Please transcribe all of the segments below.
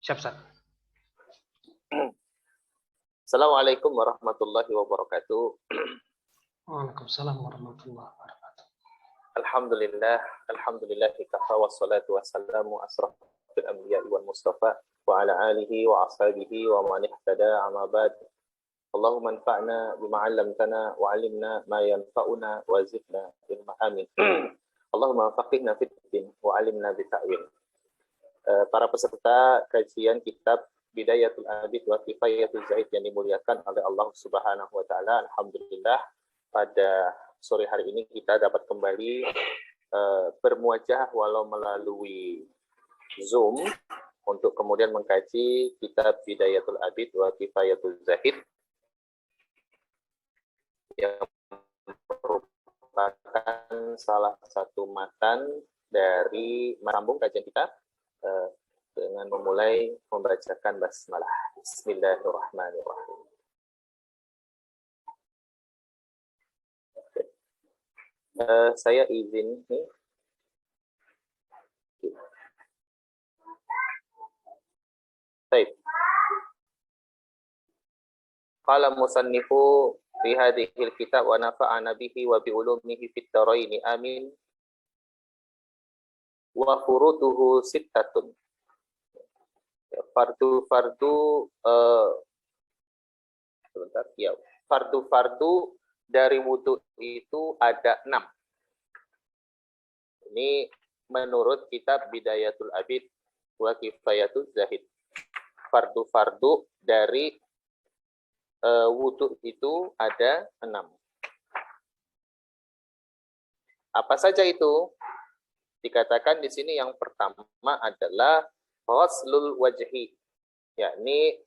Siap, Ustaz. Assalamualaikum warahmatullahi wabarakatuh. Waalaikumsalam warahmatullahi wabarakatuh. Alhamdulillah kafa wassalatu wassalamu asrafil anbiya wal mustafa wa ala alihi wa ashabihi wa man ihtada amma ba'd. Allahumma anfa'na bima 'allamtana wa 'allimna ma yanfa'una wa zidna ilma. Amin. Allahumma faqihna fid din wa 'allimna bita'wil. Para peserta kajian kitab Bidayatul Abid wa Kifayatul Zahid yang dimuliakan oleh Allah Subhanahu wa taala, alhamdulillah pada sore hari ini kita dapat kembali bermuajah walau melalui Zoom untuk kemudian mengkaji kitab Bidayatul Abid wa Kifayatul Zahid yang merupakan salah satu matan dari merambung kajian kita dengan memulai membacakan basmalah. Bismillahirrahmanirrahim. Saya izin nih. Baik. Qala musannifu fi hadhil kitab wa nafa'ana bihi wa bi ulumihi fid dharain amin. Wa furutuhu sittatun. Fardu dari wudu itu ada 6. Ini menurut kitab Bidayatul Abid wa Kifayatul Zahid. Fardu dari wudu itu ada 6. Apa saja itu? Dikatakan di sini yang pertama adalah ghuslul wajhi, yakni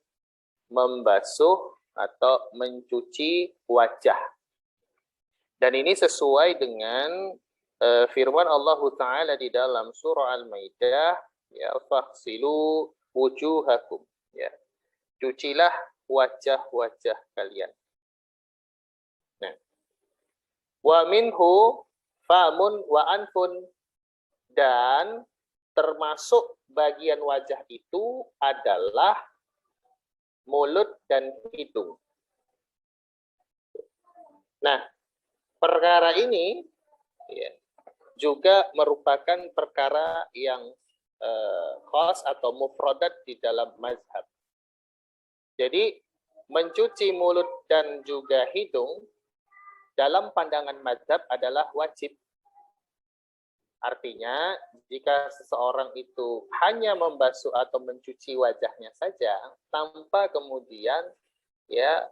membasuh atau mencuci wajah. Dan ini sesuai dengan firman Allah Ta'ala di dalam surah Al-Maidah, ya, faghsilu wujuhakum, ya, cucilah wajah-wajah kalian. Nah, wa minhu famun wa anfun, dan termasuk bagian wajah itu adalah mulut dan hidung. Nah, perkara ini ya, juga merupakan perkara yang khas atau mufradat di dalam mazhab. Jadi, mencuci mulut dan juga hidung dalam pandangan mazhab adalah wajib. Artinya, jika seseorang itu hanya membasuh atau mencuci wajahnya saja, tanpa kemudian ya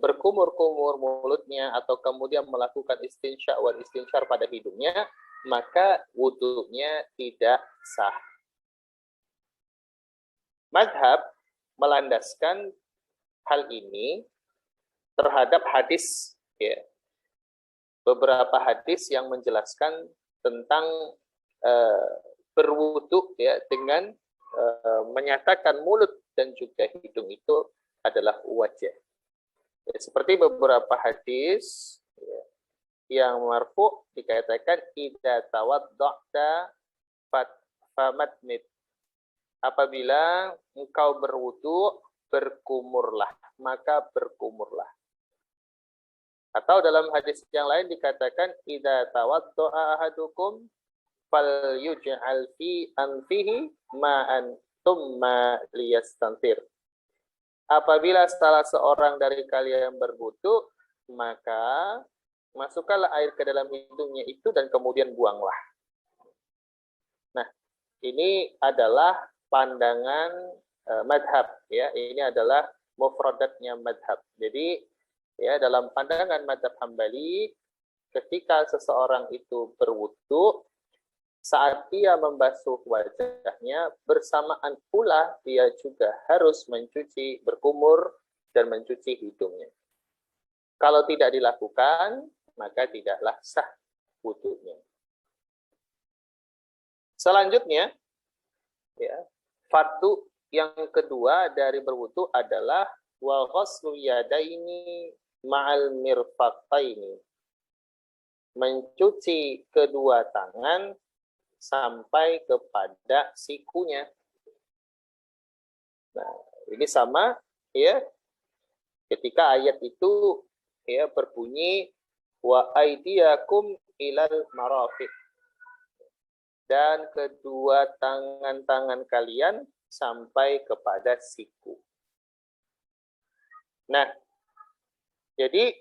berkumur-kumur mulutnya atau kemudian melakukan istinsya wal istinsyar pada hidungnya, maka wudunya tidak sah. Mazhab melandaskan hal ini terhadap hadis, ya, beberapa hadis yang menjelaskan tentang berwudu, ya, dengan menyatakan mulut dan juga hidung itu adalah wajah. Ya, seperti beberapa hadis ya, yang marfu dikatakan idza tawadda'ta famatnit, apabila engkau berwudu berkumurlah, maka berkumurlah. Atau dalam hadis yang lain dikatakan idza tawaddaa ahadukum falyuj'al fi anfihi ma'an thumma liyastanfir. Apabila salah seorang dari kalian berwudu, maka masukkanlah air ke dalam hidungnya itu dan kemudian buanglah. Nah, ini adalah pandangan madhab, ya. Ini adalah mufradatnya madhab. Jadi ya, dalam pandangan mazhab Hambali, ketika seseorang itu berwudu, saat dia membasuh wajahnya, bersamaan pula dia juga harus mencuci, berkumur, dan mencuci hidungnya. Kalau tidak dilakukan, maka tidaklah sah wudunya. Selanjutnya, ya, fardu yang kedua dari berwudu adalah wa ghaslu yadaini ma'al mirfaqaini, mencuci kedua tangan sampai kepada sikunya. Nah, ini sama ya ketika ayat itu ya berbunyi wa aydiyakum ilal marafiq, dan kedua tangan-tangan kalian sampai kepada siku. Nah, jadi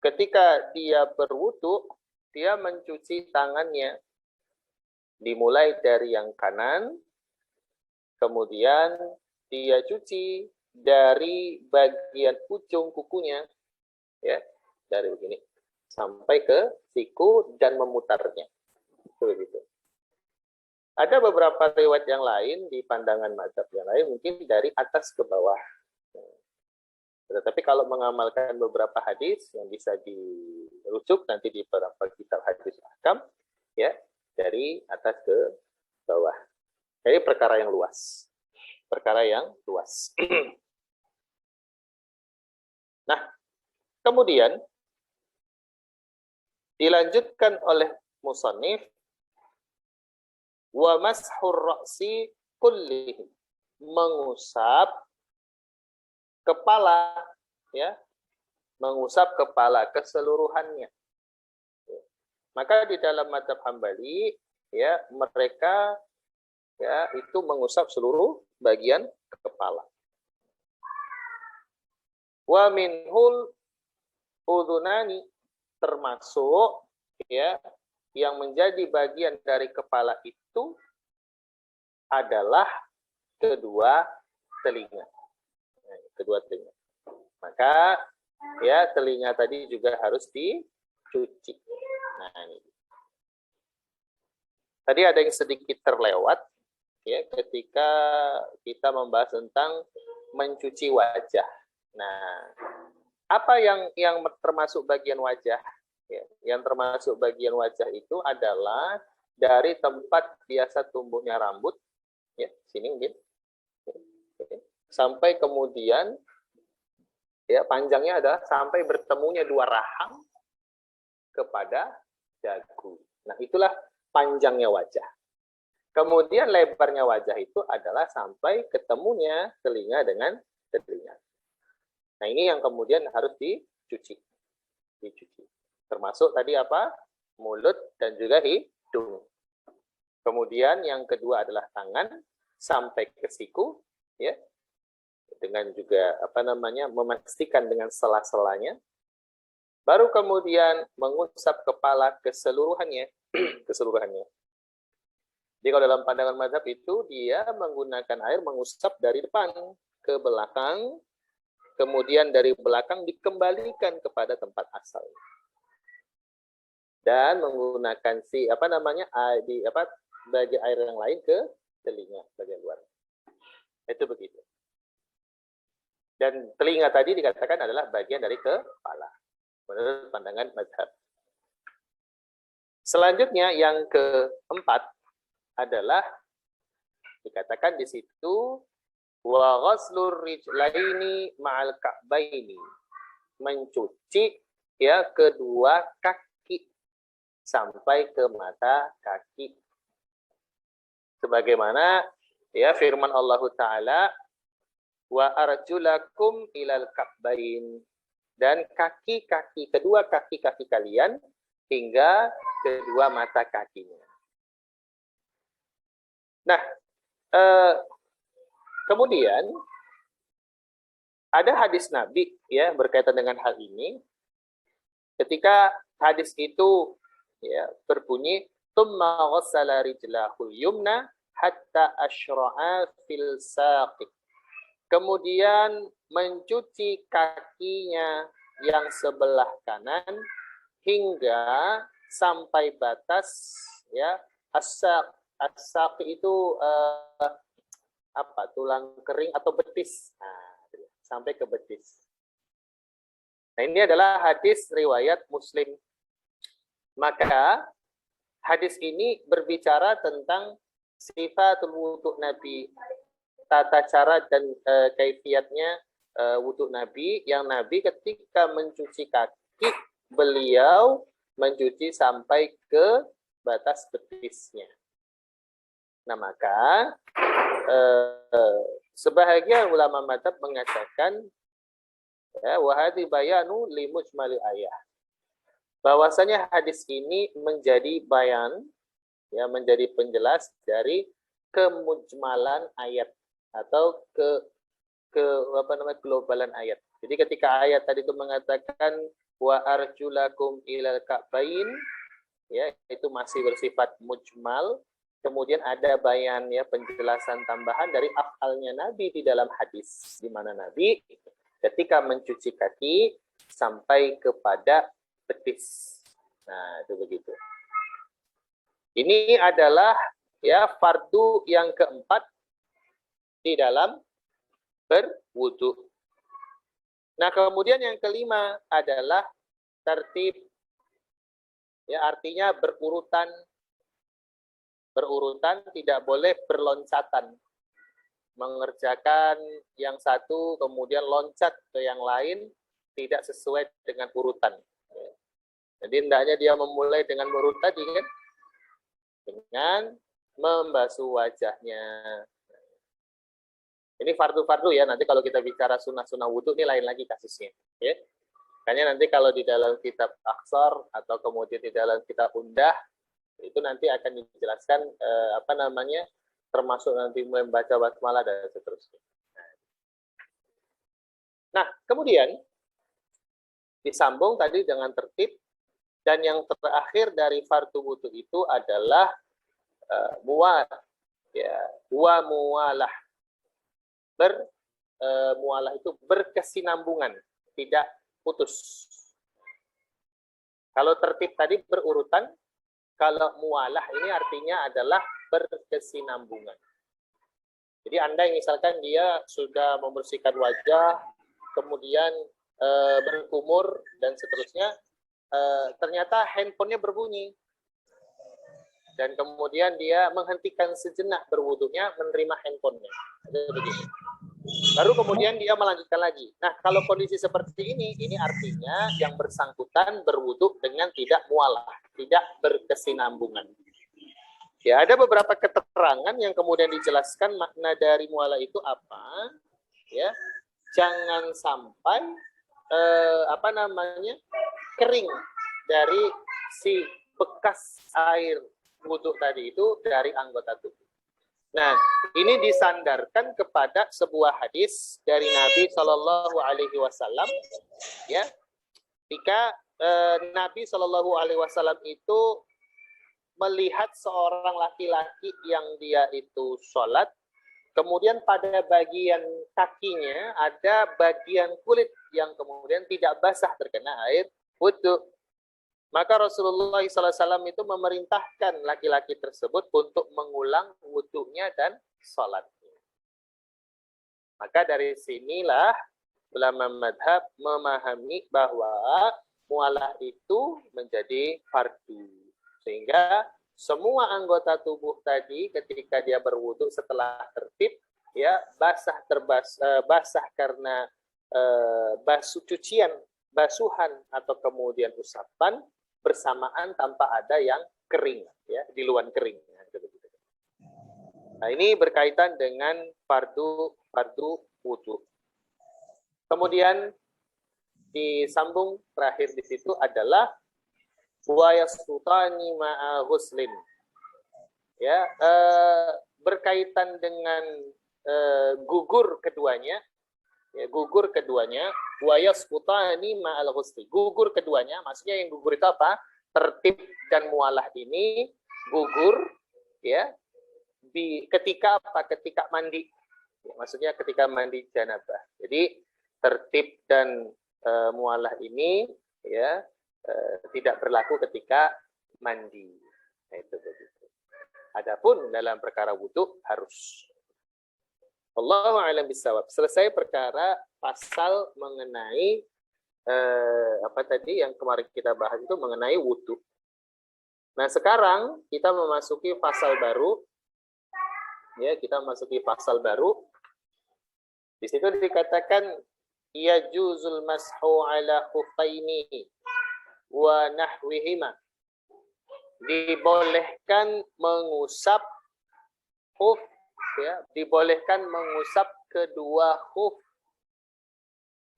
ketika dia berwudu, dia mencuci tangannya dimulai dari yang kanan, kemudian dia cuci dari bagian ujung kukunya, ya, dari begini sampai ke siku dan memutarnya. Begitu. Ada beberapa riwayat yang lain di pandangan mazhab yang lain mungkin dari atas ke bawah. Tetapi kalau mengamalkan beberapa hadis yang bisa dirujuk nanti di beberapa kitab hadis ahkam, ya, dari atas ke bawah. Jadi perkara yang luas. Perkara yang luas. Nah, kemudian dilanjutkan oleh musannif wa mashur ra'si kullihi, mengusap kepala, ya, mengusap kepala keseluruhannya. Maka di dalam mazhab Hambali, ya, mereka ya itu mengusap seluruh bagian kepala. Wa minhul udhunani, termasuk ya yang menjadi bagian dari kepala itu adalah kedua telinga. Kedua telinga. Maka ya telinga tadi juga harus dicuci. Nah, ini. Tadi ada yang sedikit terlewat ya ketika kita membahas tentang mencuci wajah. Nah, apa yang termasuk bagian wajah? Ya, yang termasuk bagian wajah itu adalah dari tempat biasa tumbuhnya rambut, ya, sini mungkin, sampai kemudian ya panjangnya adalah sampai bertemunya dua rahang kepada dagu. Nah, itulah panjangnya wajah. Kemudian lebarnya wajah itu adalah sampai ketemunya telinga dengan telinga. Nah, ini yang kemudian harus dicuci. Termasuk tadi apa? Mulut dan juga hidung. Kemudian yang kedua adalah tangan sampai ke siku, ya. Dengan juga memastikan dengan sela-selanya. Baru kemudian mengusap kepala keseluruhannya, keseluruhannya. Jadi kalau dalam pandangan mazhab itu dia menggunakan air mengusap dari depan ke belakang, kemudian dari belakang dikembalikan kepada tempat asal. Dan menggunakan bagi air yang lain ke telinga bagian luar. Itu begitu. Dan telinga tadi dikatakan adalah bagian dari kepala menurut pandangan mazhab. Selanjutnya yang keempat adalah dikatakan di situ wa ghaslur rijlaini ma'al ka'baini, mencuci ya kedua kaki sampai ke mata kaki. Sebagaimana ya firman Allah Ta'ala wa arjulakum ilal ka'bain, dan kaki-kaki, kedua kaki-kaki kalian hingga kedua mata kakinya. Nah, kemudian ada hadis Nabi ya berkaitan dengan hal ini. Ketika hadis itu ya berbunyi tsumma ghassala rijlahul yumna hatta asyra'a fil saqi. Kemudian mencuci kakinya yang sebelah kanan hingga sampai batas ya as-saq itu tulang kering atau betis. Nah, sampai ke betis. Nah, ini adalah hadis riwayat Muslim. Maka hadis ini berbicara tentang sifatul wudu Nabi, tata cara dan kaifiatnya wudu Nabi, yang Nabi ketika mencuci kaki beliau mencuci sampai ke batas betisnya. Nah, maka sebahagian ulama madzhab mengatakan ya wahadi bayanu li mujmali ayah. Bahwasanya hadis ini menjadi bayan ya menjadi penjelas dari kemujmalan ayat atau ke globalan ayat. Jadi ketika ayat tadi itu mengatakan wa arjulakum ilal ka'bain ya itu masih bersifat mujmal. Kemudian ada bayan ya penjelasan tambahan dari afalnya Nabi di dalam hadis di mana Nabi ketika mencuci kaki sampai kepada betis. Nah, itu begitu. Ini adalah ya fardu yang keempat di dalam berwudu. Nah, kemudian yang kelima adalah tertib. Ya, artinya berurutan tidak boleh berloncatan. Mengerjakan yang satu kemudian loncat ke yang lain tidak sesuai dengan urutan. Jadi hendaknya dia memulai dengan urut tadi kan, dengan membasuh wajahnya. Ini fardu-fardu ya. Nanti kalau kita bicara sunnah-sunnah wudhu ini lain lagi kasusnya. Ya. Makanya nanti kalau di dalam kitab Aksar atau kemudian di dalam kitab Undah itu nanti akan dijelaskan termasuk nanti membaca basmalah dan seterusnya. Nah, kemudian disambung tadi dengan tertib dan yang terakhir dari fardu wudu itu adalah muwalah. Mualah itu berkesinambungan, tidak putus. Kalau tertib tadi berurutan, kalau mualah ini artinya adalah berkesinambungan. Jadi Anda misalkan dia sudah membersihkan wajah, kemudian berkumur dan seterusnya, ternyata handphonenya berbunyi. Dan kemudian dia menghentikan sejenak berwudunya, menerima handphonenya. Begitu. Baru kemudian dia melanjutkan lagi. Nah, kalau kondisi seperti ini artinya yang bersangkutan berwudu dengan tidak mualah, tidak berkesinambungan. Ya, ada beberapa keterangan yang kemudian dijelaskan makna dari mualah itu apa. Ya, jangan sampai kering dari si bekas air wudu tadi itu dari anggota tubuh. Nah, ini disandarkan kepada sebuah hadis dari Nabi Shallallahu Alaihi Wasallam, ya, ketika Nabi Shallallahu Alaihi Wasallam itu melihat seorang laki-laki yang dia itu sholat, kemudian pada bagian kakinya ada bagian kulit yang kemudian tidak basah terkena air wudu. Maka Rasulullah SAW itu memerintahkan laki-laki tersebut untuk mengulang wudunya dan sholatnya. Maka dari sinilah ulama madhab memahami bahwa mualah itu menjadi fardu. Sehingga semua anggota tubuh tadi ketika dia berwudu setelah tertib, ya basah karena basuhan atau kemudian usapan, bersamaan tanpa ada yang kering, ya, diluan kering. Nah, ini berkaitan dengan fardu wudu. Kemudian disambung terakhir di situ adalah wa yasutani ma'a ghuslin. Ya, berkaitan dengan gugur keduanya. Ya, gugur keduanya wa yasqutani ma'al ghusli. Gugur keduanya, maksudnya yang gugur itu apa? Tertib dan mualah ini gugur ya ketika apa? Ketika mandi. Ya, maksudnya ketika mandi janabah. Jadi tertib dan mualah ini ya tidak berlaku ketika mandi. Nah, itu begitu. Adapun dalam perkara wudu harus. Allahu a'lam bishawab. Selesai perkara pasal mengenai yang kemarin kita bahas itu mengenai wudu. Nah, sekarang kita memasuki pasal baru. Ya, kita memasuki pasal baru. Di situ dikatakan yajuzul mashu ala khuffaini wa nahwihima. Dibolehkan mengusap khuf, ya, dibolehkan mengusap kedua khuf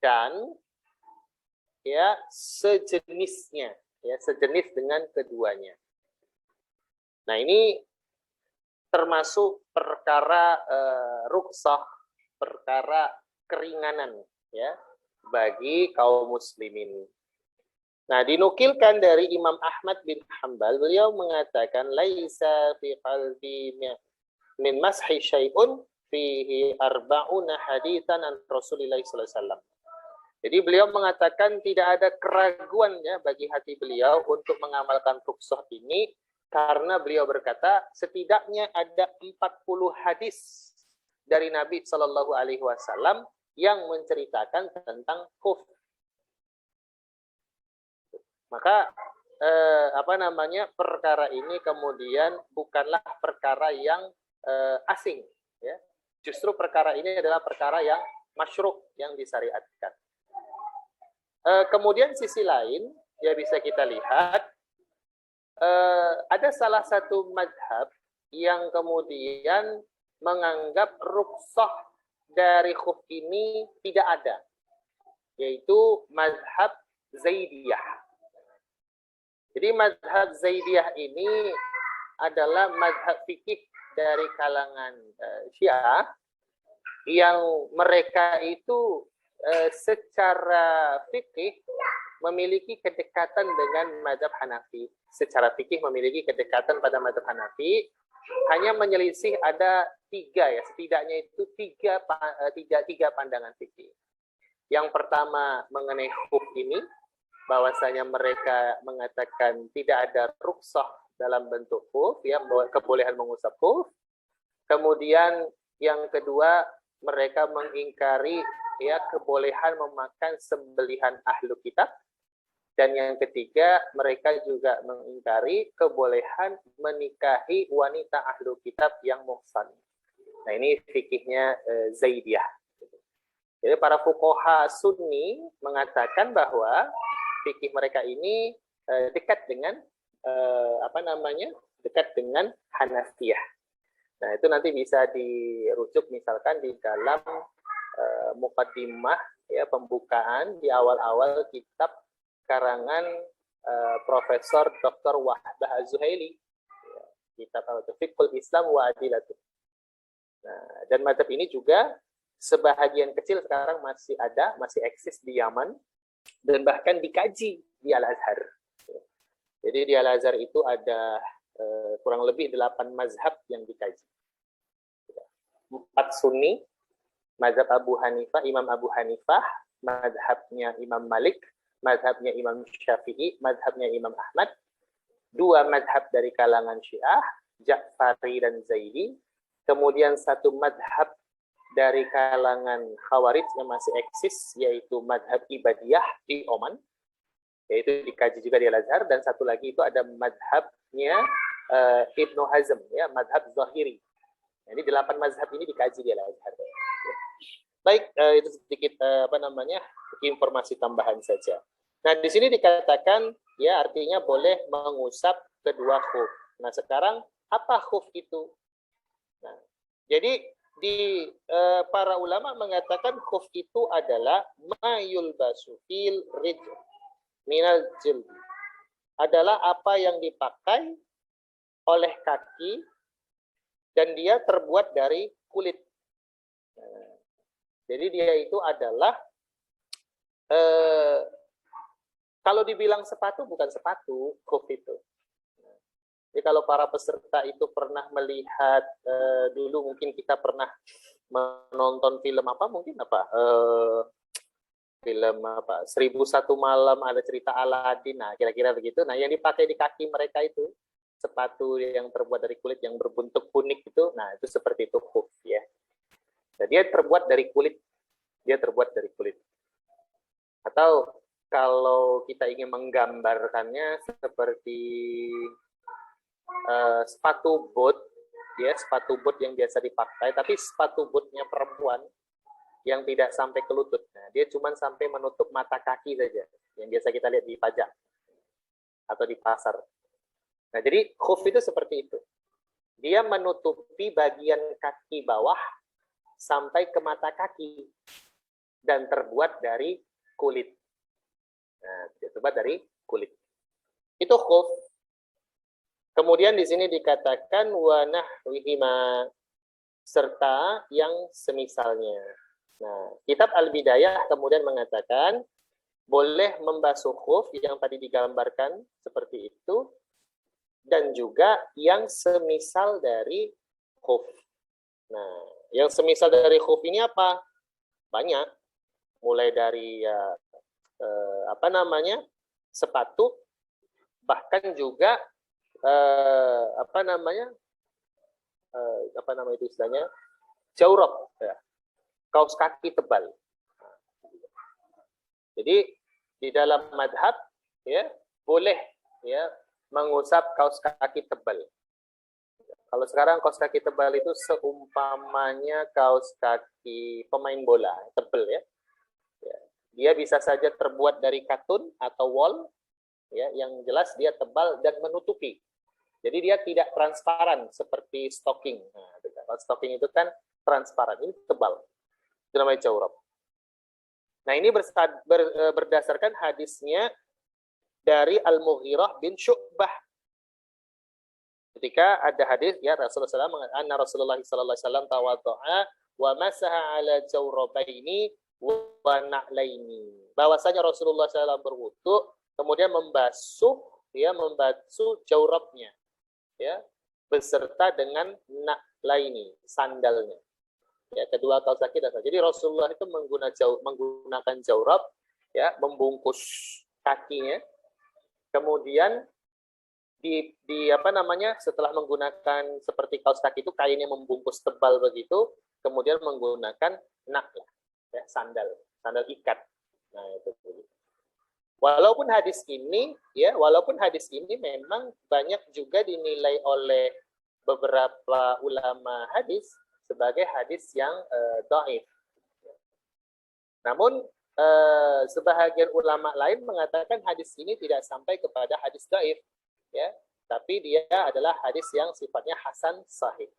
dan ya sejenisnya, ya sejenis dengan keduanya. Nah, ini termasuk perkara rukhsah, perkara keringanan ya bagi kaum muslimin. Nah, dinukilkan dari Imam Ahmad bin Hanbal, beliau mengatakan laisa fi qalbi min mashi syai'un fihi arba'una haditsan an Rasulillah sallallahu alaihi wasallam. Jadi beliau mengatakan tidak ada keraguan ya bagi hati beliau untuk mengamalkan rukhsah ini karena beliau berkata setidaknya ada 40 hadis dari Nabi sallallahu alaihi wasallam yang menceritakan tentang khuf. Maka perkara ini kemudian bukanlah perkara yang asing ya. Justru perkara ini adalah perkara yang masyru', yang disyariatkan. Kemudian sisi lain ya bisa kita lihat ada salah satu madhab yang kemudian menganggap rukhsah dari khuf ini tidak ada, yaitu madhab Zaidiyah. Jadi madhab Zaidiyah ini adalah madhab fikih dari kalangan Syiah yang mereka itu secara fikih memiliki kedekatan dengan madhab Hanafi. Secara fikih memiliki kedekatan pada madhab Hanafi, hanya menyelisih ada setidaknya itu tiga pandangan fikih. Yang pertama mengenai khuf ini, bahwasanya mereka mengatakan tidak ada rukhsah dalam bentuk khuf, ya, kebolehan mengusap khuf. Kemudian yang kedua mereka mengingkari ya kebolehan memakan sembelihan ahlu kitab. Dan yang ketiga mereka juga mengingkari kebolehan menikahi wanita ahlu kitab yang muhsan. Nah, ini fikihnya Zaidiyah. Jadi para fuqaha Sunni mengatakan bahwa fikih mereka ini dekat dengan dekat dengan Hanafiyah. Nah, itu nanti bisa dirujuk misalkan di dalam muqaddimah ya, pembukaan di awal-awal kitab karangan Profesor Dr. Wahbah Az-Zuhaili, ya, kitab Fiqhul Islam wa Adilatuh. Nah, dan mazhab ini juga sebahagian kecil sekarang masih eksis di Yaman dan bahkan dikaji di Al-Azhar. Jadi di Al-Azhar itu ada kurang lebih 8 mazhab yang dikaji. 4 Sunni, mazhab Abu Hanifah, Imam Abu Hanifah, mazhabnya Imam Malik, mazhabnya Imam Syafi'i, mazhabnya Imam Ahmad, 2 mazhab dari kalangan Syiah, Ja'fari dan Zaidi, kemudian 1 mazhab dari kalangan Khawarij yang masih eksis, yaitu mazhab Ibadiyah di Oman, yaitu dikaji juga di Al-Azhar, dan 1 lagi itu ada mazhabnya Ibnu Hazm, ya, mazhab Zahiri. Jadi 8 mazhab ini dikaji di Al-Azhar. Baik, itu sedikit informasi tambahan saja. Nah, di sini dikatakan ya artinya boleh mengusap kedua khuf. Nah, sekarang apa khuf itu? Nah, jadi para ulama mengatakan khuf itu adalah mayul basufil rid minal jildi. Adalah apa yang dipakai oleh kaki dan dia terbuat dari kulit. Nah, jadi dia itu adalah kalau dibilang sepatu bukan sepatu, khuf itu. Jadi kalau para peserta itu pernah melihat dulu mungkin kita pernah menonton film film 1001 Malam, ada cerita Aladin, nah kira-kira begitu. Nah, yang dipakai di kaki mereka itu sepatu yang terbuat dari kulit yang berbentuk unik itu, nah itu seperti itu khuf ya. Nah, dia terbuat dari kulit. Atau kalau kita ingin menggambarkannya seperti sepatu bot, ya, sepatu bot yang biasa dipakai, tapi sepatu botnya perempuan yang tidak sampai ke lutut. Nah, dia cuma sampai menutup mata kaki saja, yang biasa kita lihat di pajak atau di pasar. Nah, jadi khuf itu seperti itu. dia menutupi bagian kaki bawah sampai ke mata kaki dan terbuat dari kulit. Nah, terbuat dari kulit. Itu khuf. Kemudian di sini dikatakan wa nahwihima, serta yang semisalnya. Nah, kitab Al-Bidayah kemudian mengatakan boleh membasuh khuf yang tadi digambarkan seperti itu dan juga yang semisal dari khuf. Nah, yang semisal dari khuf ini apa? Banyak. Mulai dari sepatu, bahkan juga itu istilahnya jaurab, ya, kaos kaki tebal. Jadi di dalam madhab ya boleh ya mengusap kaos kaki tebal. Kalau sekarang kaos kaki tebal itu seumpamanya kaos kaki pemain bola tebal ya. Dia bisa saja terbuat dari katun atau wool ya, yang jelas dia tebal dan menutupi. Jadi dia tidak transparan seperti stocking. Nah, kalau stocking itu kan transparan, ini tebal. Itu namanya jaurab. Nah, ini berdasarkan hadisnya dari Al-Mughirah bin Syu'bah. Ketika ada hadis ya Rasulullah SAW tawaddu'a wa masaha ala jawrabaini wa na'laini. Bahwasanya Rasulullah SAW berwudu kemudian membasuh jaurabnya ya beserta dengan na'laini, sandalnya. Ya, kedua kaos kaki dan jadi Rasulullah itu menggunakan jaurab ya membungkus kakinya. Kemudian setelah menggunakan seperti kaos kaki itu kainnya membungkus tebal begitu, kemudian menggunakan naklah ya, sandal ikat. Nah, itu. Walaupun hadis ini memang banyak juga dinilai oleh beberapa ulama hadis sebagai hadis yang dhaif. Namun sebahagian ulama lain mengatakan hadis ini tidak sampai kepada hadis dhaif, ya, tapi dia adalah hadis yang sifatnya hasan sahih.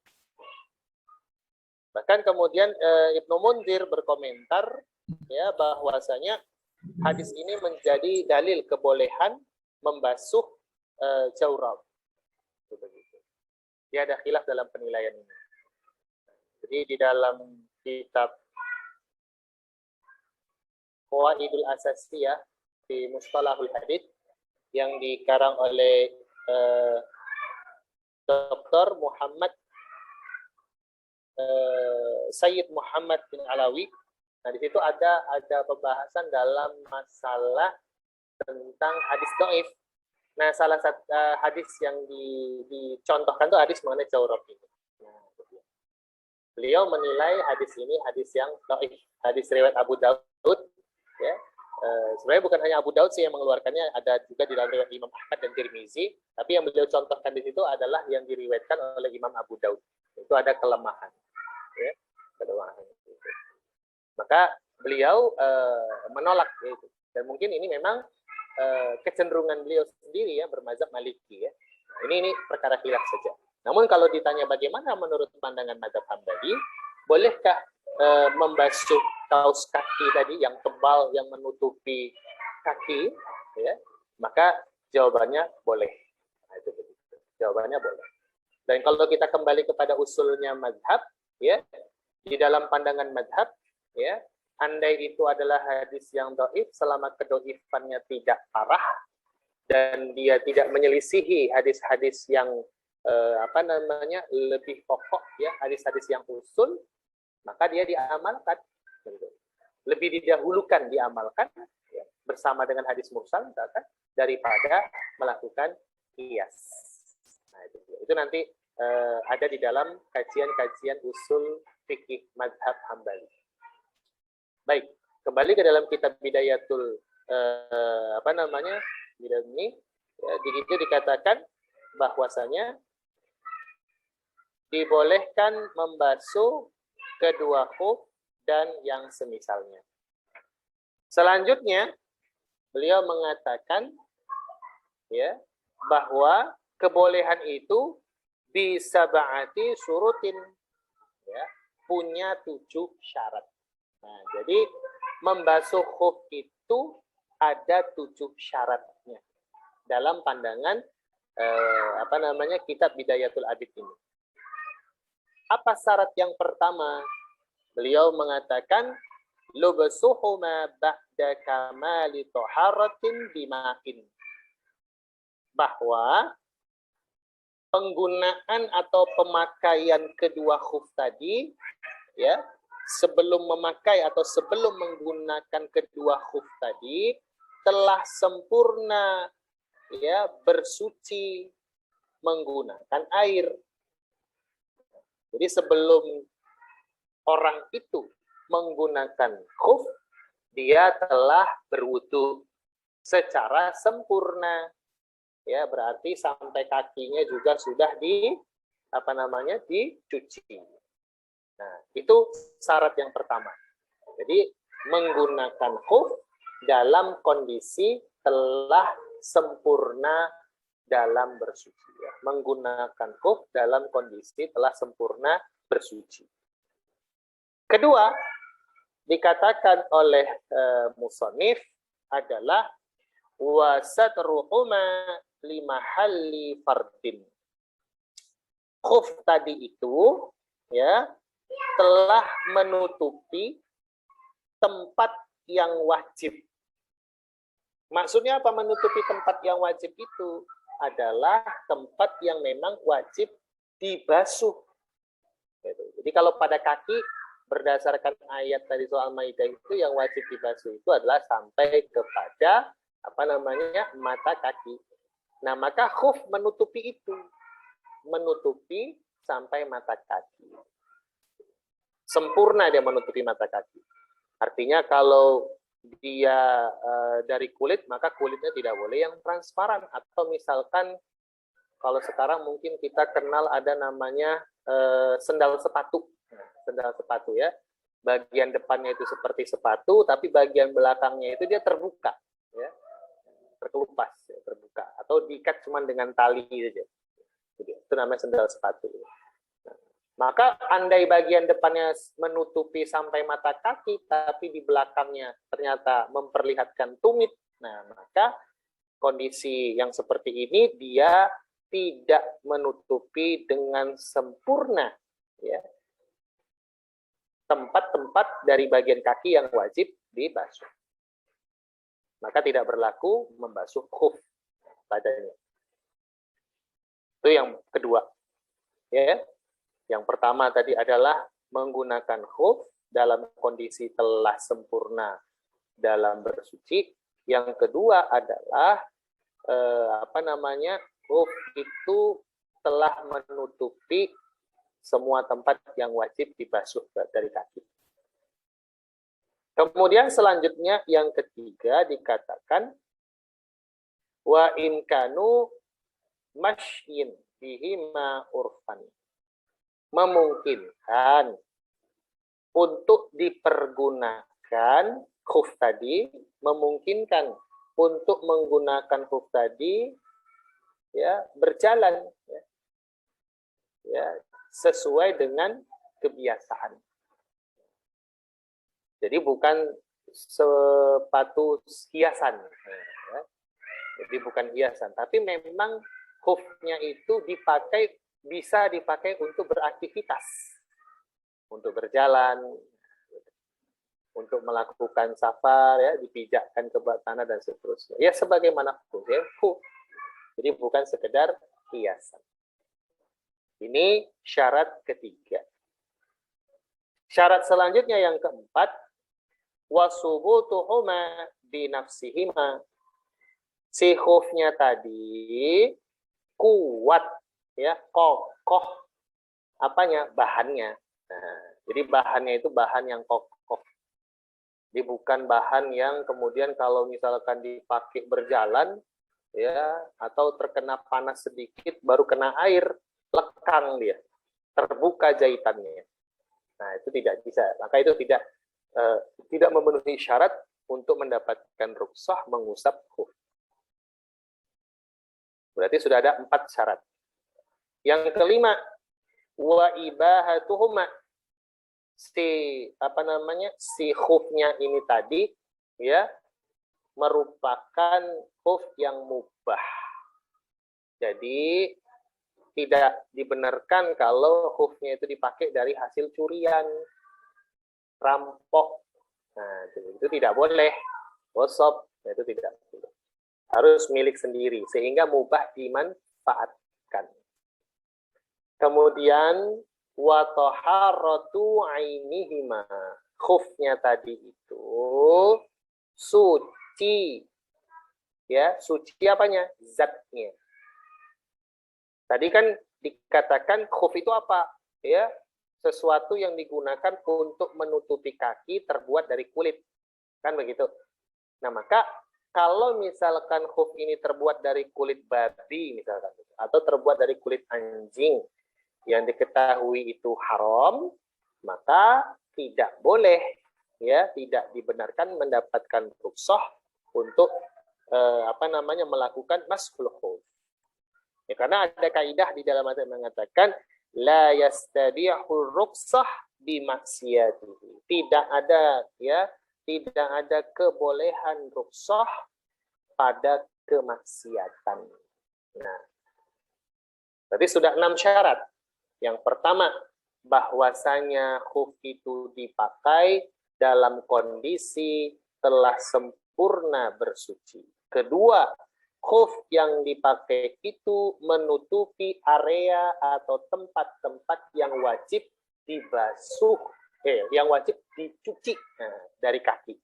Bahkan kemudian Ibnu Munzir berkomentar ya bahwasanya hadis ini menjadi dalil kebolehan membasuh jaurab. Dia ada khilaf dalam penilaian ini. Jadi di dalam kitab Qawaidul Asasiyah di Mustalahul Hadits yang dikarang oleh Dr. Muhammad Sayyid Muhammad bin Alawi. Nah, di situ ada pembahasan dalam masalah tentang hadis dhaif. Nah, salah satu hadis yang dicontohkan itu hadis mengenai jaurab ini. Nah, beliau menilai hadis ini hadis yang dhaif, hadis riwayat Abu Daud ya. Sebenarnya bukan hanya Abu Daud sih yang mengeluarkannya, ada juga di dalam riwayat Imam Ahmad dan Tirmizi, tapi yang beliau contohkan di situ adalah yang diriwayatkan oleh Imam Abu Daud. Itu ada kelemahan. Ya, kelemahan. Maka beliau menolak itu. Dan mungkin ini memang kecenderungan beliau sendiri ya, bermazhab Maliki ya. Nah, ini perkara khilaf saja. Namun kalau ditanya bagaimana menurut pandangan mazhab Hambali, bolehkah membasuh kaos kaki tadi yang tebal yang menutupi kaki ya, maka jawabannya boleh. Nah, itu begitu. Jawabannya boleh. Dan kalau kita kembali kepada usulnya mazhab ya, di dalam pandangan mazhab ya, andai itu adalah hadis yang dhaif selama kedhaifannya tidak parah dan dia tidak menyelisihi hadis-hadis yang lebih pokok ya, hadis-hadis yang usul, maka dia diamalkan. Lebih didahulukan diamalkan ya, bersama dengan hadis mursal misalkan daripada melakukan qiyas. Nah, itu nanti ada di dalam kajian-kajian usul fikih mazhab Hambali. Baik, kembali ke dalam kitab Bidayatul ini ya, di situ dikatakan bahwasanya dibolehkan membasuh kedua khuf dan yang semisalnya. Selanjutnya beliau mengatakan ya bahwa kebolehan itu bisab'ati syurutin, ya, punya 7 syarat. Nah, jadi membasuh khuf itu ada 7 syaratnya dalam pandangan kitab Bidayatul Abid ini. Apa syarat yang pertama? Beliau mengatakan lubsuhuma ba'da kamali taharatin bima'in, bahwa penggunaan atau pemakaian kedua khuf tadi, ya, sebelum memakai atau sebelum menggunakan kedua khuf tadi telah sempurna, ya, bersuci menggunakan air. Jadi sebelum orang itu menggunakan khuf, dia telah berwudu secara sempurna. Ya, berarti sampai kakinya juga sudah dicuci. Nah, itu syarat yang pertama. Jadi menggunakan khuf dalam kondisi telah sempurna dalam bersuci. Ya. Menggunakan khuf dalam kondisi telah sempurna bersuci. Kedua, dikatakan oleh musannif adalah wasatruhuma limahalli fardin. Khuf tadi itu, ya, telah menutupi tempat yang wajib. Maksudnya apa menutupi tempat yang wajib itu? Adalah tempat yang memang wajib dibasuh. Jadi kalau pada kaki, berdasarkan ayat tadi soal Maidah itu, yang wajib dibasuh itu adalah sampai kepada mata kaki. Nah, maka khuf menutupi itu, menutupi sampai mata kaki. Sempurna dia menutupi mata kaki. Artinya kalau dia dari kulit, maka kulitnya tidak boleh yang transparan. Atau misalkan kalau sekarang mungkin kita kenal ada namanya sendal sepatu. Sendal sepatu, ya. Bagian depannya itu seperti sepatu, tapi bagian belakangnya itu dia terbuka, ya. Terkelupas, ya, terbuka, atau diikat cuma dengan tali saja. Itu namanya sendal sepatu. Maka andai bagian depannya menutupi sampai mata kaki, tapi di belakangnya ternyata memperlihatkan tumit, nah maka kondisi yang seperti ini dia tidak menutupi dengan sempurna, ya, tempat-tempat dari bagian kaki yang wajib dibasuh. Maka tidak berlaku membasuh khuf padanya. Itu yang kedua. Ya. Yang pertama tadi adalah menggunakan khuf dalam kondisi telah sempurna dalam bersuci. Yang kedua adalah khuf itu telah menutupi semua tempat yang wajib dibasuh dari kaki. Kemudian selanjutnya yang ketiga dikatakan wa in kanu masyin bihima urfan. Memungkinkan untuk dipergunakan khuf tadi, memungkinkan untuk menggunakan khuf tadi, ya, berjalan, ya, sesuai dengan kebiasaan. Jadi bukan sepatu hiasan, ya. Jadi bukan hiasan, tapi memang khufnya itu bisa dipakai untuk beraktivitas, untuk berjalan, untuk melakukan safar, ya, dipijakkan ke tanah dan seterusnya. Ya sebagaimana khuf, ya, khuf. Jadi bukan sekedar hiasan. Ini syarat ketiga. Syarat selanjutnya yang keempat, wasubutuhuma binafsihima. Si khufnya tadi kuat, ya, kokoh bahannya. Nah, jadi bahannya itu bahan yang kokoh. Jadi bukan bahan yang kemudian kalau misalkan dipakai berjalan, ya, atau terkena panas sedikit baru kena air, lekang dia, terbuka jahitannya. Nah, itu tidak bisa. Maka itu tidak memenuhi syarat untuk mendapatkan rukhsah mengusap khuf. Berarti sudah ada 4 syarat. Yang kelima, wa ibahatuhuma, si khufnya ini tadi ya merupakan khuf yang mubah. Jadi tidak dibenarkan kalau khufnya itu dipakai dari hasil curian, rampok. Nah, itu tidak boleh. Gosok, itu tidak boleh. Harus milik sendiri sehingga mubah dimanfaatkan. Kemudian wa taharatu ainihima. Khufnya tadi itu suci. Ya, suci apanya? Zatnya. Tadi kan dikatakan khuf itu apa? Ya, sesuatu yang digunakan untuk menutupi kaki terbuat dari kulit. Kan begitu. Nah, maka kalau misalkan khuf ini terbuat dari kulit babi misalkan, atau terbuat dari kulit anjing yang diketahui itu haram, maka tidak boleh, ya, tidak dibenarkan mendapatkan rukhsah untuk melakukan mashul khuf. Ya, karena ada kaidah di dalam ayat mengatakan la yastabihu rukhsah bimaksiyatihi. Tidak ada kebolehan rukhsah pada kemaksiatan. Nah, berarti sudah 6 syarat. Yang pertama, bahwasanya khuf itu dipakai dalam kondisi telah sempurna bersuci. Kedua, khuf yang dipakai itu menutupi area atau tempat-tempat yang wajib dibasuh, yang wajib dicuci dari kaki.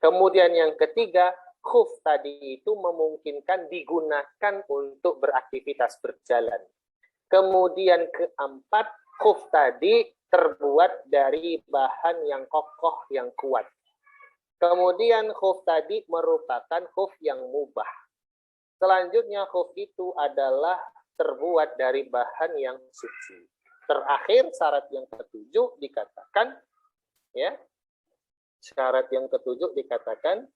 Kemudian yang ketiga, khuf tadi itu memungkinkan digunakan untuk beraktivitas berjalan. Kemudian keempat, khuf tadi terbuat dari bahan yang kokoh, yang kuat. Kemudian khuf tadi merupakan khuf yang mubah. Selanjutnya khuf itu adalah terbuat dari bahan yang suci. Terakhir syarat yang ketujuh dikatakan, ya, syarat yang ketujuh dikatakan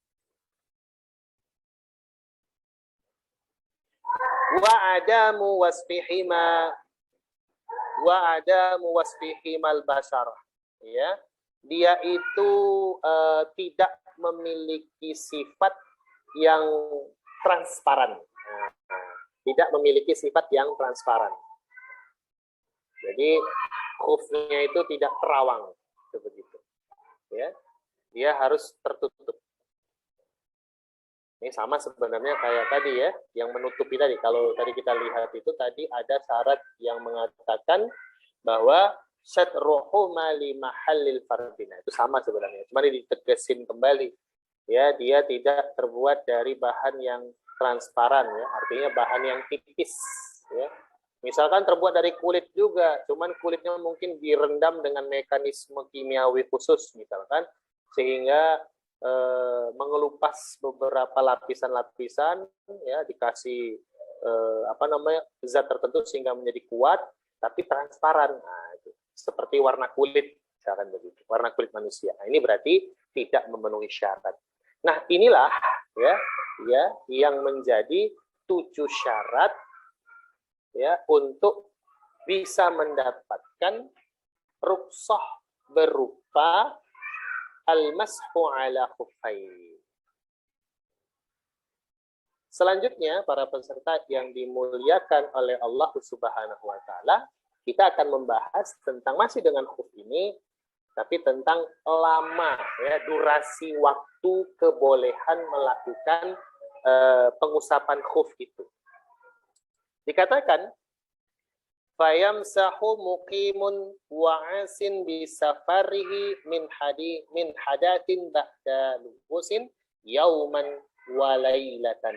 wa adamu wasfihimal basarah, ya, dia itu tidak memiliki sifat yang transparan, tidak memiliki sifat yang transparan. Jadi khufnya itu tidak terawang, begitu, ya, dia harus tertutup. Ini sama sebenarnya kayak tadi ya, yang menutupi tadi. Kalau tadi kita lihat itu tadi ada syarat yang mengatakan bahwa syatruhuma li mahallil fardina. Itu sama sebenarnya, cuma ditegesin kembali. Ya, dia tidak terbuat dari bahan yang transparan, ya, artinya bahan yang tipis, ya. Misalkan terbuat dari kulit juga, cuman kulitnya mungkin direndam dengan mekanisme kimiawi khusus misalkan, sehingga mengelupas beberapa lapisan-lapisan, ya, dikasih zat tertentu sehingga menjadi kuat tapi transparan. Nah, itu seperti warna kulit misalkan begitu, warna kulit manusia. Nah, ini berarti tidak memenuhi syarat. Nah, inilah ya yang menjadi 7 syarat, ya, untuk bisa mendapatkan rukhsah berupa al-mashu ala khuffain. Selanjutnya, para peserta yang dimuliakan oleh Allah Subhanahu wa taala, kita akan membahas tentang masih dengan khuf ini, tapi tentang lama, ya, durasi waktu kebolehan melakukan pengusapan khuf itu. Dikatakan fayamsahu muqimun wa'asin bisafarihi min hadatin ba'da lubusin yauman wa lailatan.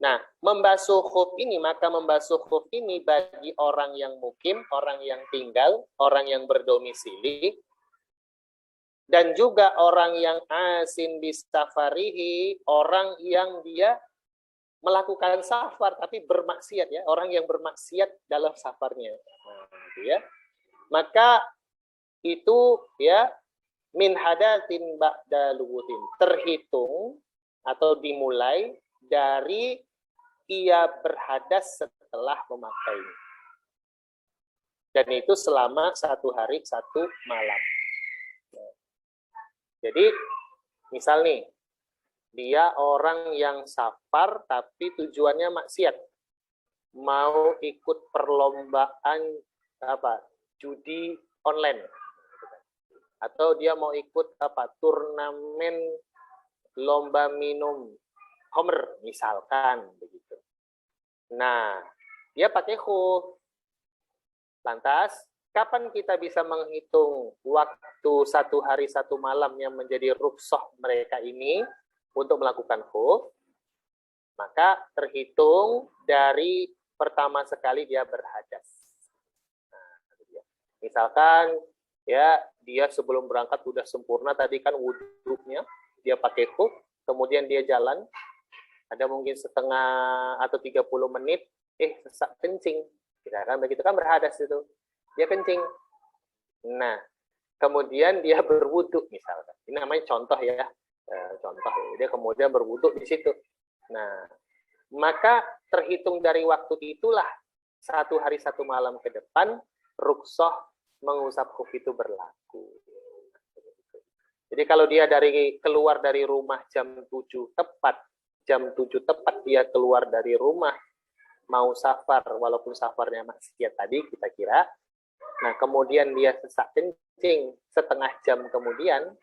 Nah, membasuh khuf ini, maka membasuh khuf ini bagi orang yang mukim, orang yang tinggal, orang yang berdomisili, dan juga orang yang asin bisafarihi, orang yang dia melakukan safar tapi bermaksiat, ya, orang yang bermaksiat dalam safarnya. Nah, gitu ya. Maka itu, ya, min hadatin ba'da luwutin, terhitung atau dimulai dari ia berhadas setelah memakainya. Dan itu selama 1 hari 1 malam. Jadi misal nih, dia orang yang safar tapi tujuannya maksiat, mau ikut perlombaan judi online, atau dia mau ikut turnamen lomba minum khamr misalkan begitu. Nah, dia pakai khuf. Lantas, kapan kita bisa menghitung waktu 1 hari 1 malam yang menjadi rukhsah mereka ini untuk melakukan khuf? Maka terhitung dari pertama sekali dia berhadas. Nah, misalkan ya dia sebelum berangkat sudah sempurna tadi kan wudhunya, dia pakai khuf, kemudian dia jalan, ada mungkin setengah atau 30 menit, sesak kencing. Misalkan begitu kan berhadas itu, dia kencing. Nah, kemudian dia berwudhu misalkan. Ini namanya contoh ya, contoh. Dia kemudian berwudhu di situ. Nah, maka terhitung dari waktu itulah 1 hari 1 malam ke depan rukhsah mengusap khuf itu berlaku. Jadi kalau dia keluar dari rumah jam 7 tepat dia keluar dari rumah, mau safar, walaupun safarnya maksiat tadi kita kira, nah kemudian dia sesak kencing setengah jam kemudian,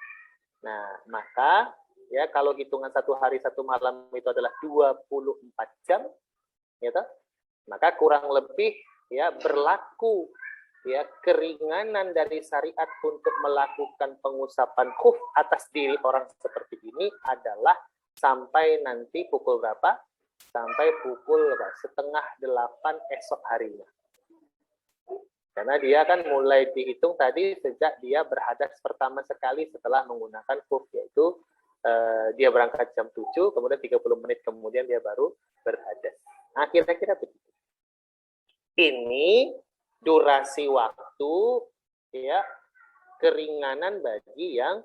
nah maka ya kalau hitungan 1 hari 1 malam itu adalah 24 jam, gitu, maka kurang lebih ya berlaku ya keringanan dari syariat untuk melakukan pengusapan khuf atas diri orang seperti ini adalah sampai nanti pukul berapa? Sampai pukul 7:30 esok harinya. Karena dia kan mulai dihitung tadi sejak dia berhadas pertama sekali setelah menggunakan khuf, yaitu dia berangkat jam 7, kemudian 30 menit kemudian dia baru berhadas. Nah, kira-kira begitu. Ini durasi waktu ya keringanan bagi yang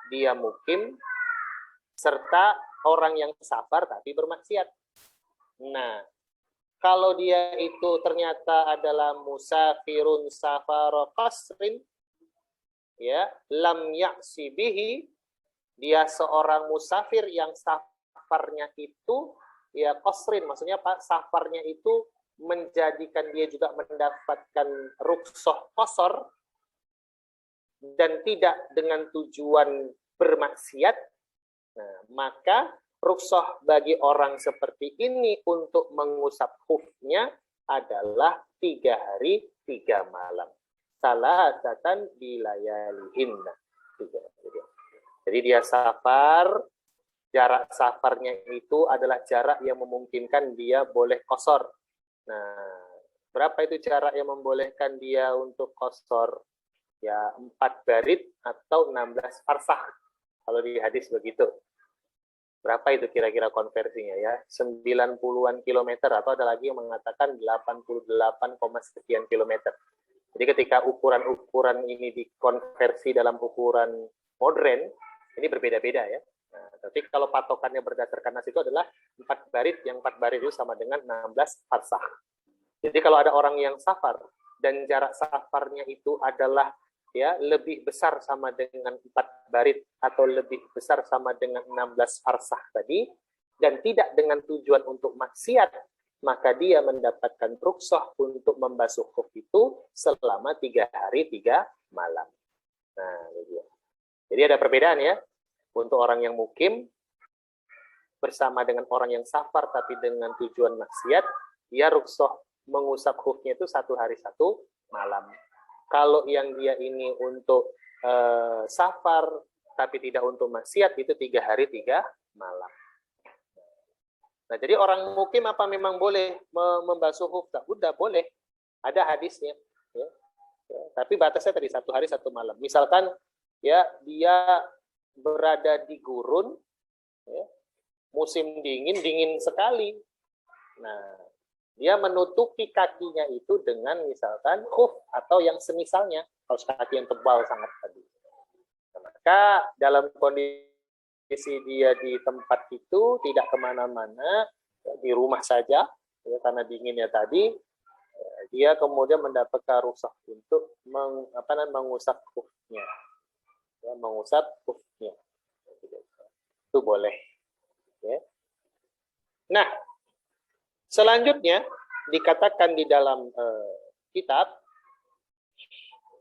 dia mukim serta orang yang safar tapi bermaksiat. Nah, kalau dia itu ternyata adalah musafirun safara qasrin, ya, lam ya'si bihi, dia seorang musafir yang safarnya itu ya qasrin, maksudnya safarnya itu menjadikan dia juga mendapatkan rukhsah qasar dan tidak dengan tujuan bermaksiat. Nah, maka rukhsah bagi orang seperti ini untuk mengusap khufnya adalah 3 hari 3 malam. Salasatan bilayalihinna. Jadi dia safar, jarak safarnya itu adalah jarak yang memungkinkan dia boleh qasar. Nah, berapa itu jarak yang membolehkan dia untuk qasar? Ya, 4 barid atau 16 farsakh. Kalau di hadis begitu. Berapa itu kira-kira konversinya ya? 90-an kilometer, atau ada lagi yang mengatakan 88, sekian kilometer. Jadi ketika ukuran-ukuran ini dikonversi dalam ukuran modern, ini berbeda-beda ya. Nah, tapi kalau patokannya berdasarkan nas itu adalah 4 barid, yang 4 barid itu sama dengan 16 farsakh. Jadi kalau ada orang yang safar, dan jarak safarnya itu adalah ya lebih besar sama dengan 4 barid atau lebih besar sama dengan 16 farsakh tadi, dan tidak dengan tujuan untuk maksiat, maka dia mendapatkan rukhsah untuk membasuh khuf itu selama 3 hari 3 malam. Nah, jadi ada perbedaan ya, untuk orang yang mukim bersama dengan orang yang safar tapi dengan tujuan maksiat, dia rukhsah mengusap khufnya itu 1 hari 1 malam. Kalau yang dia ini untuk safar tapi tidak untuk maksiat, itu 3 hari 3 malam. Nah, jadi orang mukim apa memang boleh membasuh khuf? Udah boleh, ada hadisnya. Ya. Ya, tapi batasnya tadi 1 hari 1 malam. Misalkan ya dia berada di gurun, ya, musim dingin sekali. Nah, dia menutupi kakinya itu dengan misalkan khuf atau yang semisalnya, kalau kaki yang tebal sangat tadi. Maka dalam kondisi dia di tempat itu tidak kemana-mana, di rumah saja, ya, karena dinginnya tadi, dia kemudian mendapatkan rukhsah untuk mengusap kufnya, ya, mengusap kufnya, itu boleh. Ya. Nah, selanjutnya dikatakan di dalam kitab,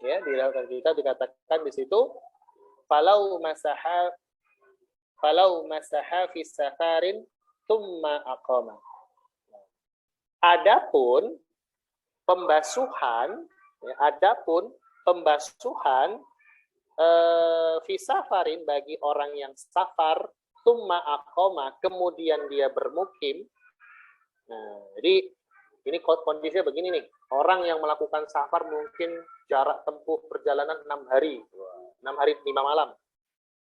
ya, di dalam kitab dikatakan di situ, falau masaha fi safarin thumma aqama. Adapun pembasuhan, ya, fi safarin bagi orang yang safar, thumma aqama, kemudian dia bermukim. Nah, jadi ini kondisinya begini nih. Orang yang melakukan safar mungkin jarak tempuh perjalanan 6 hari, 6 hari 5 malam.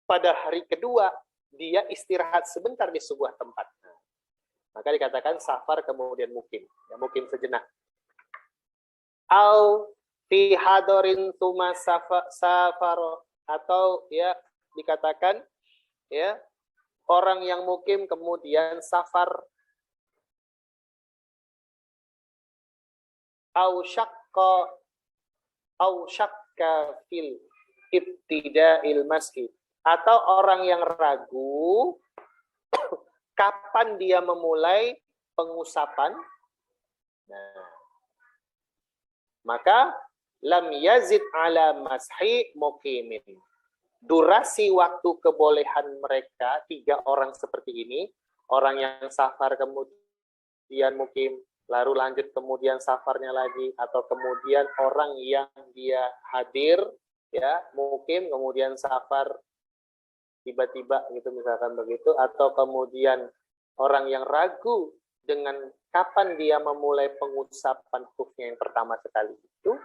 Pada hari kedua, dia istirahat sebentar di sebuah tempat. Maka dikatakan safar kemudian mukim. Ya, mukim sejenak. Au fi hadorin tuma safaro, atau ya dikatakan ya orang yang mukim kemudian safar. Au syakka fil ibtida'il masjid, atau orang yang ragu kapan dia memulai pengusapan. Nah, maka lam yazid ala mashi muqimin. Durasi waktu kebolehan mereka, 3 orang seperti ini, orang yang safar kemudian mukim, lalu lanjut kemudian safarnya lagi, atau kemudian orang yang dia hadir, ya, mukim kemudian safar tiba-tiba gitu misalkan begitu, atau kemudian orang yang ragu dengan kapan dia memulai pengusapan khufnya yang pertama sekali itu,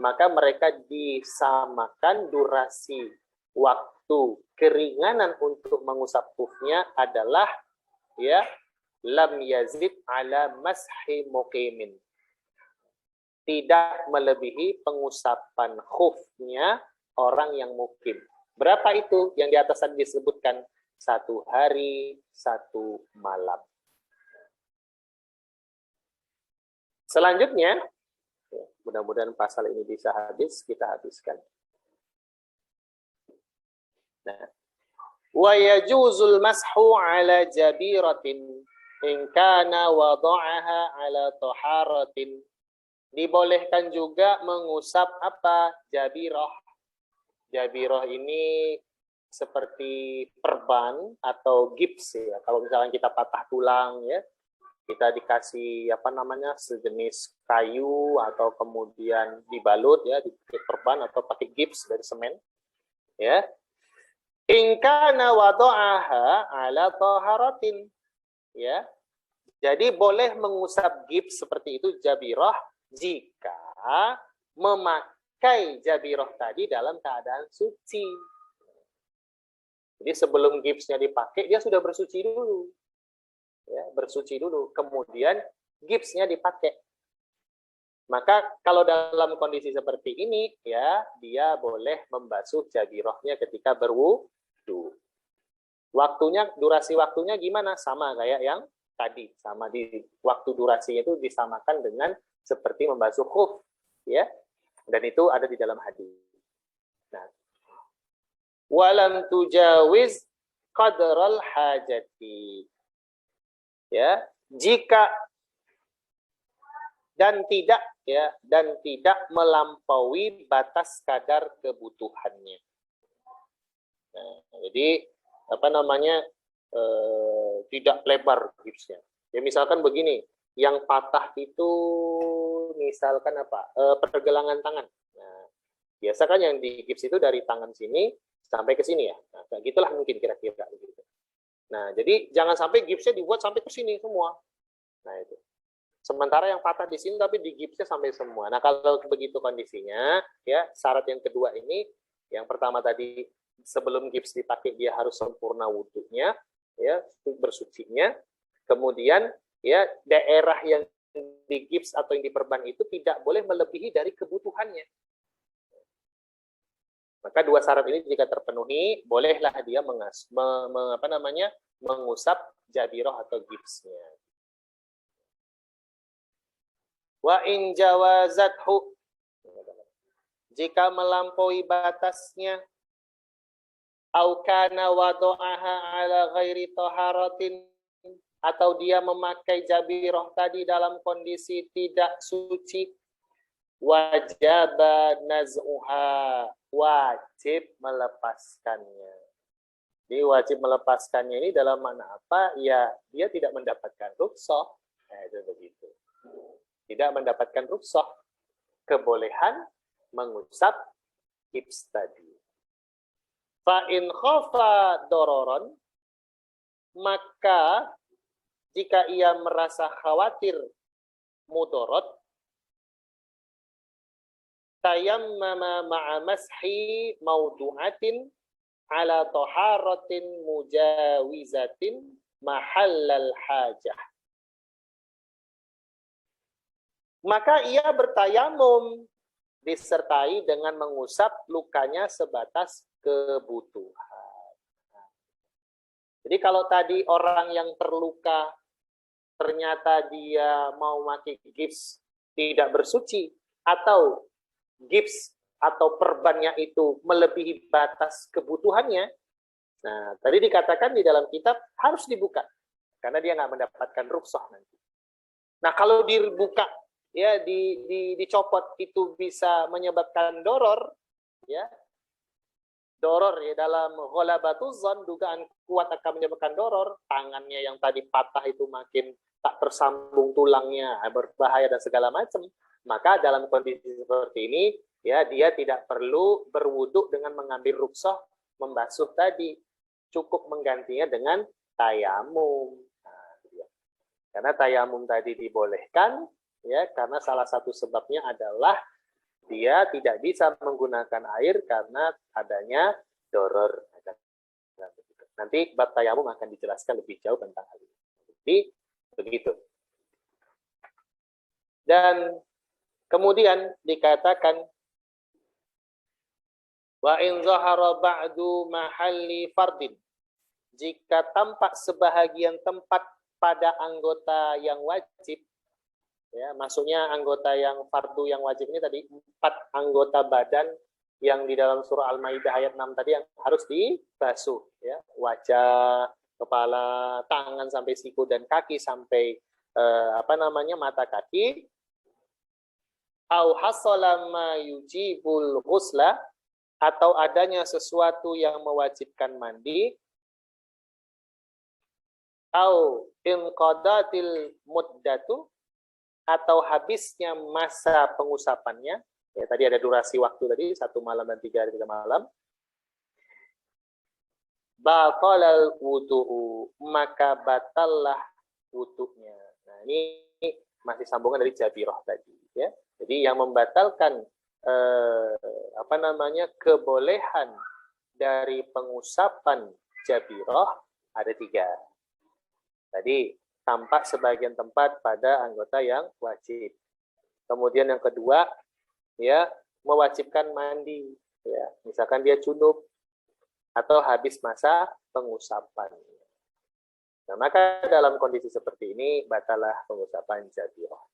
maka mereka disamakan durasi waktu keringanan untuk mengusap khufnya adalah ya lam yazid ala mashi muqimin, tidak melebihi pengusapan khufnya orang yang mukim. Berapa itu yang di atas tadi disebutkan? 1 hari 1 malam. Selanjutnya, mudah-mudahan pasal ini bisa habis, kita habiskan. Nah, wa yajuzul mashu ala jabiratin in kana wada'aha ala taharatin. Dibolehkan juga mengusap apa? Jabirah. Jabirah ini seperti perban atau gips ya. Kalau misalnya kita patah tulang ya, kita dikasih sejenis kayu atau kemudian dibalut ya, dipakai perban atau pakai gips dari semen ya. In kana wada'aha ala taharatin ya. Jadi boleh mengusap gips seperti itu jabirah jika memakai jabirah tadi dalam keadaan suci. Jadi sebelum gipsnya dipakai, dia sudah bersuci dulu. Ya, bersuci dulu. Kemudian gipsnya dipakai. Maka kalau dalam kondisi seperti ini, ya dia boleh membasuh jabirahnya ketika berwudu. Durasi waktunya gimana? Sama kayak yang tadi. Sama di waktu durasinya itu disamakan dengan seperti membasuh khuf. Ya. Dan itu ada di dalam hadis. Nah, walam tujawiz qadral hajati. Ya, jika dan tidak melampaui batas kadar kebutuhannya. Nah, jadi tidak lebar gipsnya. Ya misalkan begini, yang patah itu misalkan pergelangan tangan. Nah, biasa kan yang di gips itu dari tangan sini sampai ke sini ya. Nah, kayak gitulah mungkin kira-kira begitu. Nah, jadi jangan sampai gipsnya dibuat sampai ke sini semua. Nah, itu. Sementara yang patah di sini tapi di gipsnya sampai semua. Nah, kalau begitu kondisinya, ya syarat yang kedua ini, yang pertama tadi sebelum gips dipakai dia harus sempurna wudunya, ya bersucinya. Kemudian ya daerah yang di gips atau yang diperban itu tidak boleh melebihi dari kebutuhannya. Maka 2 syarat ini jika terpenuhi, bolehlah dia mengusap jabirah atau gipsnya. Wa in jawazathu, jika melampaui batasnya, au kana wada'aha ala ghairi taharatin, atau dia memakai jabirah tadi dalam kondisi tidak suci, wajib naz'uha, wajib melepaskannya. Jadi wajib melepaskannya ini dalam mana apa? Ya, dia tidak mendapatkan rukhsah. Nah, itu begitu. Tidak mendapatkan rukhsah, kebolehan mengusap gips tadi. Fa in khafa dororon, maka jika ia merasa khawatir mudorot, tayammama ma'a mashi maudu'atin ala taharatin mujawizatin mahallal hajah. Maka ia bertayamum disertai dengan mengusap lukanya sebatas kebutuhan. Jadi kalau tadi orang yang terluka ternyata dia mau pakai gips tidak bersuci, atau gips atau perbannya itu melebihi batas kebutuhannya, nah tadi dikatakan di dalam kitab harus dibuka karena dia nggak mendapatkan rukhsah nanti. Nah kalau dibuka ya dicopot itu bisa menyebabkan doror, ya doror ya, dalam ghalabatuz zon, dugaan kuat akan menyebabkan doror, tangannya yang tadi patah itu makin tak tersambung tulangnya, berbahaya dan segala macam. Maka dalam kondisi seperti ini ya dia tidak perlu berwudu dengan mengambil rukhsah membasuh tadi, cukup menggantinya dengan tayamum. Nah, karena tayamum tadi dibolehkan ya karena salah satu sebabnya adalah dia tidak bisa menggunakan air karena adanya doror. Nanti bab tayamum akan dijelaskan lebih jauh tentang hal ini. Jadi begitu. Dan kemudian dikatakan wa in zahara ba'du mahalli fardin, jika tampak sebahagian tempat pada anggota yang wajib, ya maksudnya anggota yang fardu yang wajib ini tadi 4 anggota badan yang di dalam surah Al-Maidah ayat 6 tadi yang harus dibasuh, ya wajah, kepala, tangan sampai siku dan kaki sampai mata kaki. Au hasala ma yujibul ghusla, atau adanya sesuatu yang mewajibkan mandi. Au inqadatil muddatu, atau habisnya masa pengusapannya. Ya, tadi ada durasi waktu tadi 1 malam dan 3 hari 3 malam. Batalal wudu'u, maka batallah wudu'nya. Nah, ini masih sambungan dari jabirah tadi, ya. Jadi yang membatalkan kebolehan dari pengusapan jabirah ada 3. Tadi tampak sebagian tempat pada anggota yang wajib. Kemudian yang kedua, ya mewajibkan mandi, ya misalkan dia junub atau habis masa pengusapan. Nah, maka dalam kondisi seperti ini batalah pengusapan jabirah.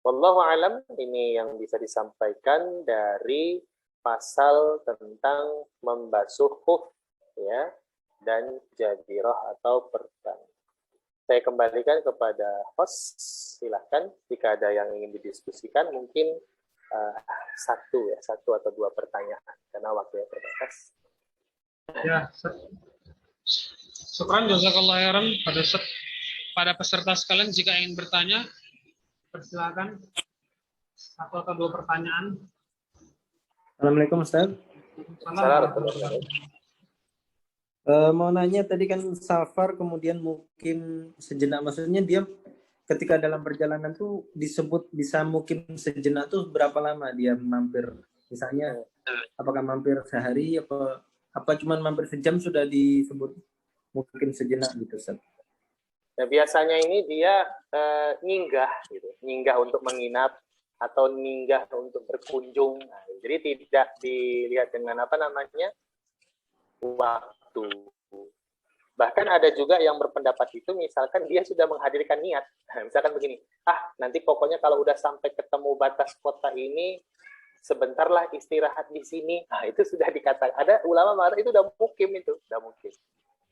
Wallahu alam, ini yang bisa disampaikan dari pasal tentang membasuh khuf ya dan jabirah atau perban. Saya kembalikan kepada host, silahkan jika ada yang ingin didiskusikan, mungkin 1 atau 2 pertanyaan karena waktunya terbatas. Ya, syukran jazakallahu khairan pada peserta sekalian. Jika ingin bertanya, persilakan 1 atau 2 pertanyaan. Assalamualaikum Ustaz. Assalamualaikum. Mau nanya tadi kan safar kemudian mukim sejenak, maksudnya dia ketika dalam perjalanan tuh disebut bisa mukim sejenak tuh berapa lama dia mampir? Misalnya apakah mampir sehari apa cuman mampir sejam sudah disebut mukim sejenak gitu Ustaz? Nah, biasanya ini dia nyinggah gitu, nyinggah untuk menginap atau nyinggah untuk berkunjung. Nah, jadi tidak dilihat dengan waktu. Bahkan ada juga yang berpendapat itu, misalkan dia sudah menghadirkan niat. Misalkan begini, nanti pokoknya kalau udah sampai ketemu batas kota ini, sebentarlah istirahat di sini. Itu sudah dikatakan. Ada ulama mengatakan itu udah mukim itu, udah mukim.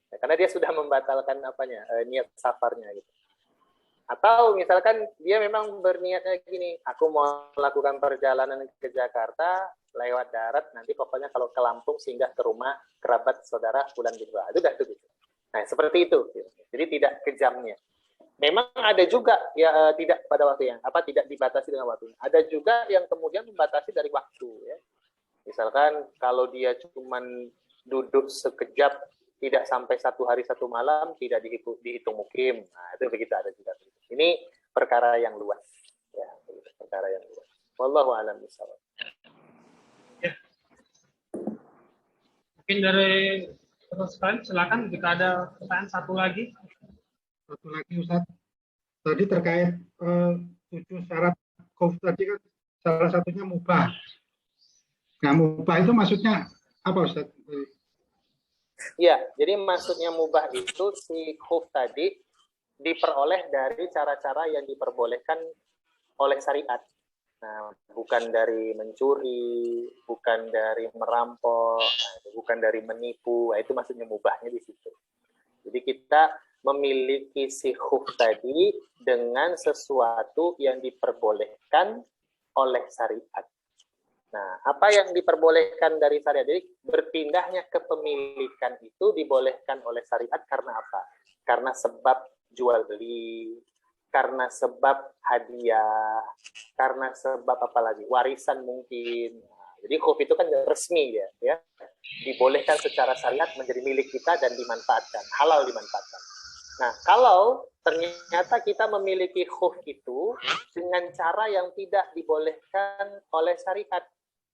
Ya, karena dia sudah membatalkan niat safarnya gitu. Atau misalkan dia memang berniatnya gini, aku mau melakukan perjalanan ke Jakarta lewat darat, nanti pokoknya kalau ke Lampung singgah ke rumah kerabat saudara bulan gitu. Itu udah tuh gitu. Nah, seperti itu. Jadi tidak ke jamnya. Memang ada juga ya tidak pada waktu yang tidak dibatasi dengan waktunya. Ada juga yang kemudian membatasi dari waktu ya. Misalkan kalau dia cuma duduk sekejap tidak sampai 1 hari 1 malam tidak dihitung mukim. Nah, itu begitu ada juga. Ini perkara yang luas. Ya, perkara yang luas. Wallahu a'lam bishawab. Ya. Mungkin dari terus silakan jika ada pertanyaan satu lagi. Satu lagi Ustaz. Tadi terkait 7 syarat khuf tadi kan salah satunya mubah. Nah, mubah itu maksudnya apa Ustaz? Ya, jadi maksudnya mubah itu si khuf tadi diperoleh dari cara-cara yang diperbolehkan oleh syariat. Nah, bukan dari mencuri, bukan dari merampok, bukan dari menipu. Nah, itu maksudnya mubahnya di situ. Jadi kita memiliki si khuf tadi dengan sesuatu yang diperbolehkan oleh syariat. Nah, apa yang diperbolehkan dari syariat? Jadi berpindahnya kepemilikan itu dibolehkan oleh syariat karena apa? Karena sebab jual beli, karena sebab hadiah, karena sebab apa lagi? Warisan mungkin. Nah, jadi khuf itu kan resmi ya. Dibolehkan secara syariat menjadi milik kita dan dimanfaatkan, halal dimanfaatkan. Nah, kalau ternyata kita memiliki khuf itu dengan cara yang tidak dibolehkan oleh syariat,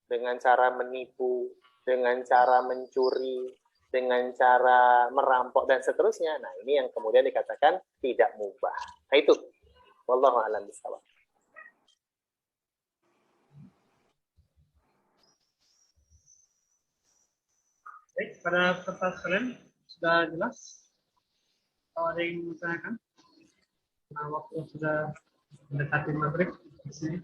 dengan cara menipu, dengan cara mencuri, dengan cara merampok dan seterusnya. Nah, ini yang kemudian dikatakan tidak mubah. Nah, itu. Wallahu a'lam bishawab. Baik, pada pertanyaan kalian sudah jelas? Kalau ada yang bertanyakan? Nah, waktu sudah mendekati maghrib di sini.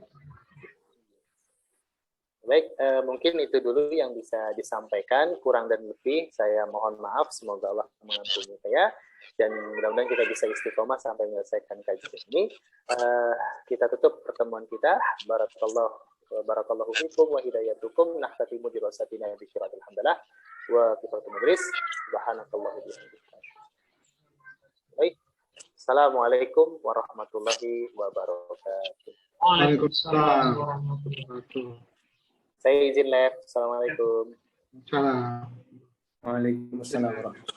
Baik, mungkin itu dulu yang bisa disampaikan. Kurang dan lebih saya mohon maaf. Semoga Allah mengampuni saya. Dan mudah-mudahan kita bisa istiqomah sampai menyelesaikan kajian ini. Kita tutup pertemuan kita. Barakallahu fikum wa hidayatukum. Nahtatimu dirasatina bisyiratil hamdalah. Wa kifatul majlis. Subhanakallahu bihamdika. Baik. Assalamualaikum warahmatullahi wabarakatuh. Waalaikumsalam warahmatullahi wabarakatuh. Saya izin live. Assalamualaikum. Salam. Waalaikumsalam warahmatullahi wabarakatuh.